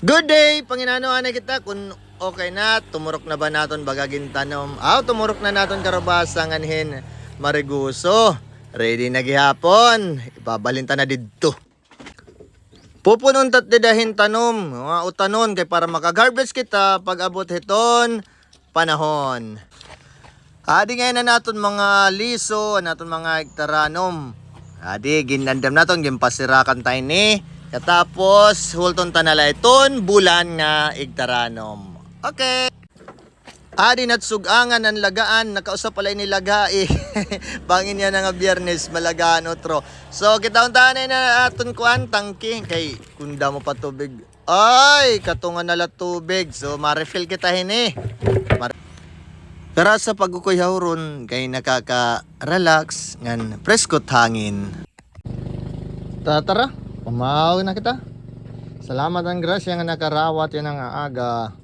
Good day! Panginanuan na kita kung okay na, tumurok na ba naton bagagin tanom? Tumurok na naton karabasang anhin mariguso. Ready na gihapon. Ibabalinta na didto. Pupunon tat didahin tanom. Mga utanon kay para makag-harvest kita pag abot hiton panahon. Adi ngayon na naton mga liso, naton mga hektaranom. Adi ginandam naton gimpasirakan tayo ni. Katapos hulton tanala iton bulan nga hektaranom. Okay. Adi natsugangan ang lagaan, nakausap pala ni lagai. Bangin niya nga biyernes malagaan otro. So kitaon tanay na aton kuan tangki kay kunda mo pa tubig. Ay, katungan nala tubig. So ma-refill kita hini. Pero sa pagkukuy hawron kay nakaka-relax ngan preskot hangin. Tara, pamaw na kita. Salamat ang grasya nga nakarawat yan ang aga.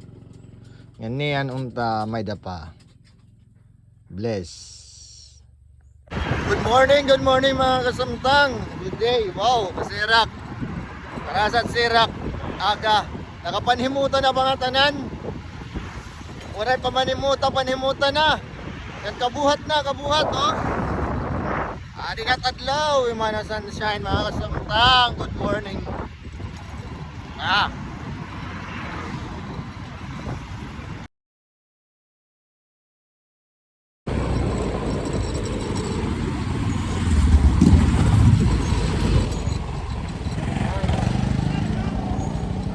Ganiyan unta may dapa. Bless. Good morning mga kasamtang. Good day. Wow, kasirak. Karasat sirak. Aga. Nakapanhimutan na mga tanan. Waray panhimutan na. Yan kabuhat oh. Adi ka tadlaw, yung mga sunshine mga kasamtang. Good morning.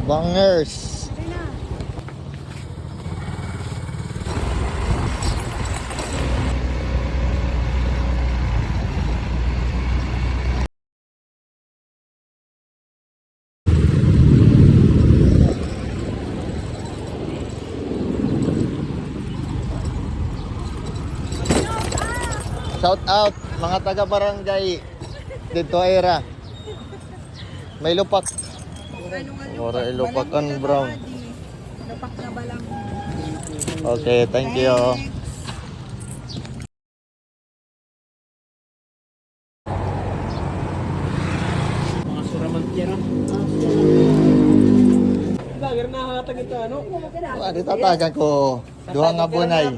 Bangers. Shout out mga taga barangay dito era. May lupak. Ora ilupak on brown. Lupak na balang. Okay, thank you. Mga suramantiera. Lager na hatag ito ano? Di tatagan ko duha nga bunay.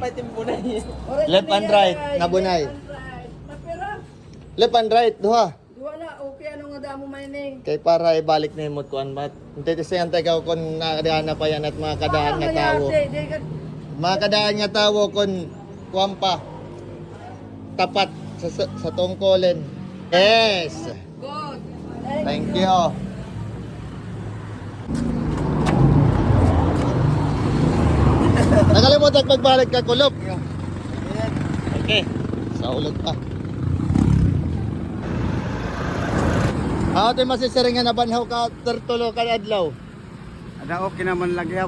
Left and right nga bunay. Left and right duha. Wala, okay, ano nga damo maning? Kay para ibalik na imot kuan mat. Hintay sayan tayo kung nakadaan na pa yan at mga kadaan nga tawo. Mga kadaan nga tawo kung kuwan pa. Tapat sa tungkolin. Yes. Good. Thank you. Nakalimutan pagbalik ka kulop. Okay. Sa ulog pa. Ate masisiringan na banhaw ka tertulo ka adlaw. Ada okay naman lagi